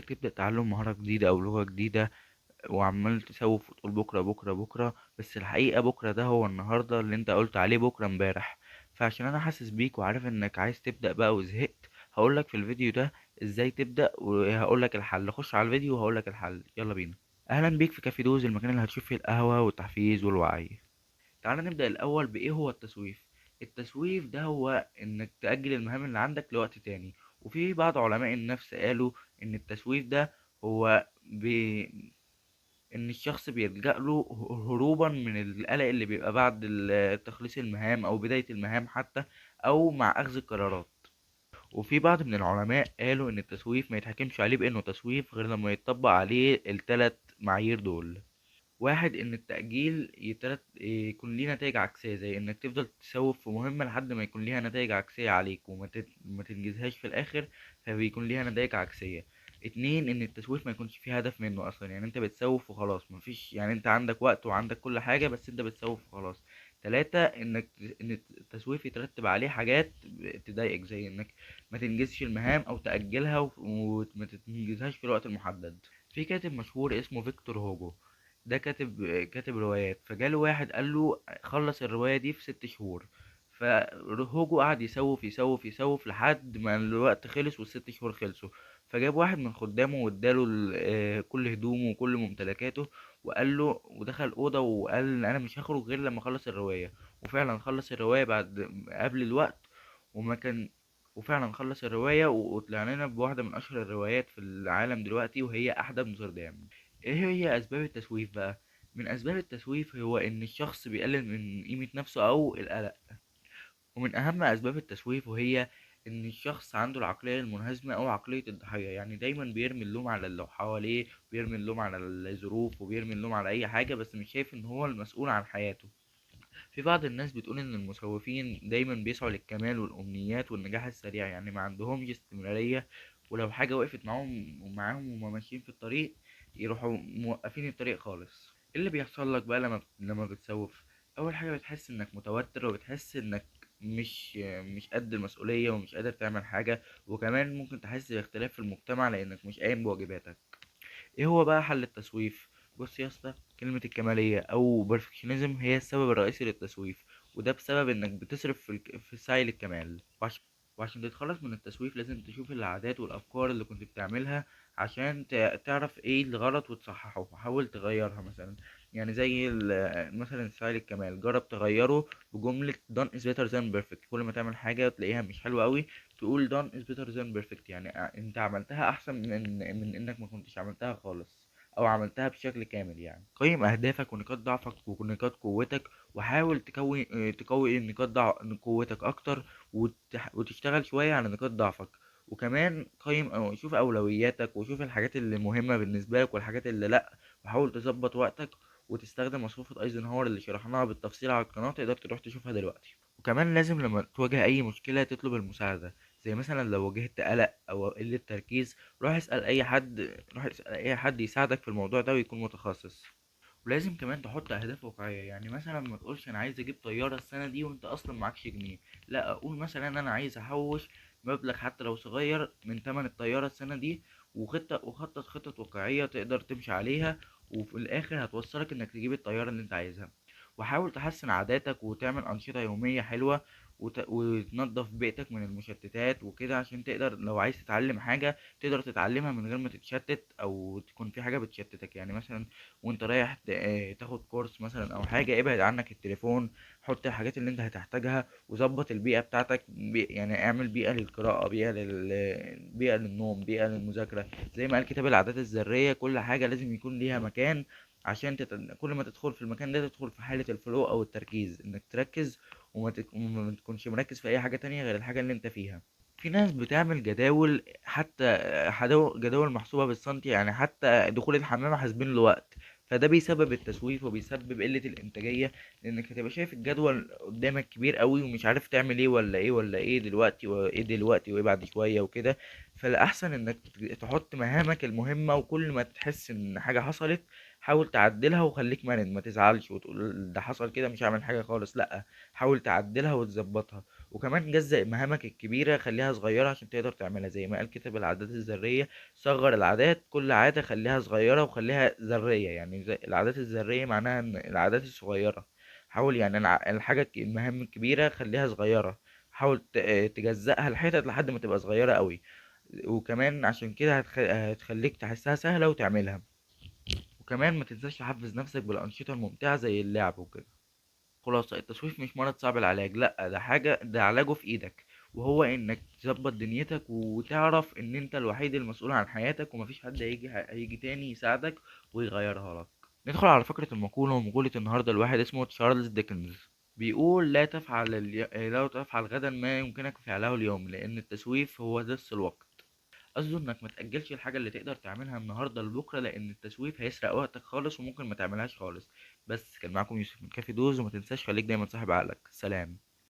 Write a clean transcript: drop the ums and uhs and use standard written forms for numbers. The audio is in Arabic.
تبدأ تتعلم مهارة جديدة أو لغة جديدة، وعمال تسوف وتقول بكرة بكرة بكرة، بس الحقيقة بكرة ده هو النهاردة اللي انت قلت عليه بكرة امبارح. فعشان انا حاسس بيك وعارف انك عايز تبدأ بقى وزهقت، هقولك في الفيديو ده ازاي تبدأ وهقولك الحل. خش على الفيديو وهقولك الحل، يلا بينا. اهلا بيك في كافي دوز، المكان اللي هتشوف فيه القهوة والتحفيز والوعي. تعالى نبدأ الأول بإيه هو التسويف. التسويف ده هو إنك تأجل المهام اللي عندك لوقت تاني. وفي بعض علماء النفس قالوا إن التسويف ده هو إن الشخص بيلجأ له هروبا من القلق اللي بيبقى بعد تخليص المهام أو بداية المهام حتى، أو مع أخذ القرارات. وفي بعض من العلماء قالوا إن التسويف ما يتحكمش عليه بإنه تسويف غير لما يتطبق عليه التلات معايير دول. واحد، ان التأجيل يكون ليه نتائج عكسية، زي انك تفضل تسوف في مهمة لحد ما يكون ليها نتائج عكسية عليك ما تنجزهاش في الاخر، فبيكون ليها نتائج عكسية. اتنين، ان التسويف ما يكونش فيه هدف منه اصلا، يعني انت بتسوف وخلاص، مفيش يعني انت عندك وقت وعندك كل حاجة بس انت بتسوف وخلاص. تلاتة، ان التسويف يترتب عليه حاجات تضايقك، زي انك ما تنجزش المهام او تأجلها وما تنجزهاش في الوقت المحدد. في كاتب مشهور اسمه فيكتور هوجو، ده كاتب روايات. فجاله واحد قال له خلص الرواية دي في 6 شهور. فهوجو قعد يسوف يسوف يسوف لحد ما الوقت خلص وال6 شهور خلصوا. فجاب واحد من خدامه واداله كل هدومه وكل ممتلكاته، وقال له ودخل أوضة وقال أنا مش هخرج غير لما أخلص الرواية. وفعلا خلص الرواية قبل الوقت. وما كان وفعلا خلص الرواية وطلع لنا بواحدة من أشهر الروايات في العالم دلوقتي، وهي أحدب نوتردام. ايه هي اسباب التسويف بقى؟ من اسباب التسويف هو ان الشخص بيقلل من قيمة نفسه او القلق. ومن اهم اسباب التسويف وهي ان الشخص عنده العقلية المنهزمة او عقلية الضحية، يعني دايما بيرمي اللوم على اللي حواليه، بيرمي اللوم على الظروف، وبيرمي اللوم على اي حاجة، بس مش شايف ان هو المسؤول عن حياته. في بعض الناس بتقول ان المسوفين دايما بيسعوا للكمال والامنيات والنجاح السريع، يعني ما عندهمش استمرارية. ولو حاجة وقفت معاهم وما ماشيين في الطريق، يروحوا موقفين الطريق خالص. ايه اللي بيحصل لك بقى لما بتسوف؟ اول حاجة بتحس انك متوتر، وبتحس انك مش قد المسؤولية ومش قادر تعمل حاجة. وكمان ممكن تحس باختلاف في المجتمع لانك مش قايم بواجباتك. ايه هو بقى حل التسويف؟ بص يا اسطى، كلمة الكمالية او perfectionism هي السبب الرئيسي للتسويف. وده بسبب انك بتصرف في السعي للكمال. وعشان تتخلص من التسويف لازم تشوف العادات والافكار اللي كنت بتعملها عشان تعرف ايه الغلط وتصححه وحاول تغيرها مثلا. يعني زي مثلا السعي للكمال، جرب تغيره بجملة done is better than perfect. كل ما تعمل حاجة تلاقيها مش حلوة قوي، تقول done is better than perfect، يعني انت عملتها احسن من انك ما كنتش عملتها خالص او عملتها بشكل كامل. يعني قيم اهدافك ونقاط ضعفك ونقاط قوتك، وحاول تقوي قوتك اكتر، وتشتغل شوية على نقاط ضعفك. وكمان قيم أو شوف اولوياتك وشوف الحاجات اللي مهمة بالنسبة لك والحاجات اللي لا، وحاول تظبط وقتك. وتستخدم مصفوفة ايزنهاور اللي شرحناها بالتفصيل على القناة، تقدر تروح تشوفها دلوقتي. وكمان لازم لما تواجه اي مشكلة تطلب المساعدة، زي مثلا لو واجهت قلق او قلة تركيز، روح اسأل اي حد يساعدك في الموضوع ده ويكون متخصص. ولازم كمان تحط اهداف واقعية، يعني مثلا ما تقولش انا عايز اجيب طيارة السنة دي وانت اصلا معكش جنيه. لا، اقول مثلا انا عايز احوش مبلغ حتى لو صغير من تمن الطيارة السنة دي، وخطط خطط واقعية تقدر تمشي عليها، وفي الاخر هتوصلك انك تجيب الطيارة اللي انت عايزها. وحاول تحسن عاداتك وتعمل أنشطة يومية حلوة، وتنظف بيئتك من المشتتات وكده، عشان تقدر لو عايز تتعلم حاجة تقدر تتعلمها من غير ما تتشتت أو تكون في حاجة بتشتتك. يعني مثلا وانت رايح تاخد كورس مثلا أو حاجة، ابعد عنك التليفون، حط الحاجات اللي انت هتحتاجها، وظبط البيئة بتاعتك. يعني اعمل بيئة للقراءة، بيئة للنوم، بيئة للمذاكرة. زي ما قال كتاب العادات الذرية، كل حاجة لازم يكون ليها مكان، عشان كل ما تدخل في المكان ده تدخل في حالة الفلو أو التركيز، إنك تركز وما تكونش مركز في أي حاجة تانية غير الحاجة اللي أنت فيها. في ناس بتعمل جداول، حتى جداول محسوبة بالسنتي، يعني حتى دخول الحمام حاسبين له وقت. فده بيسبب التسويف وبيسبب قلة الإنتاجية، لأنك هتبقى شايف الجدول قدامك كبير قوي ومش عارف تعمل ايه ولا ايه ولا ايه دلوقتي وايه دلوقتي وايه بعد شوية وكده. فالأحسن إنك تحط مهامك المهمة، وكل ما تحس إن حاجة حصلت حاول تعدلها وخليك مرن، ما تزعلش وتقول ده حصل كده مش هعمل حاجة خالص، لأ، حاول تعدلها وتظبطها. وكمان جزء مهامك الكبيرة خليها صغيرة عشان تقدر تعملها، زي ما قال كتاب العادات الذرية: صغر العادات، كل عادة خليها صغيرة وخليها ذرية. يعني زي العادات الذرية معناها ان العادات الصغيرة، حاول يعني المهام الكبيرة خليها صغيرة، حاول تجزأها لحتت لحد ما تبقى صغيرة قوي. وكمان عشان كده هتخليك تحسها سهلة وتعملها. وكمان ما تنساش تحفز نفسك بالأنشطة الممتعة زي اللعب وكده. خلاصة: التسويف مش مرض صعب العلاج، لأ، ده علاجه في ايدك، وهو انك تظبط دنيتك وتعرف ان انت الوحيد المسؤول عن حياتك، ومفيش حد هيجي تاني يساعدك ويغيرها لك. ندخل على فقرة المقولة، ومقولة النهاردة الواحد اسمه تشارلز ديكنز، بيقول: لا تفعل غدا ما يمكنك فعله اليوم، لأن التسويف هو دس الوقت. قصده انك ما تأجلش الحاجة اللي تقدر تعملها النهاردة لبكرة، لأن التسويف هيسرق وقتك خالص وممكن ما تعملهاش خالص. بس كان معاكم يوسف من كافي دوز، وما تنساش خليك دايما صاحب عقلك. سلام.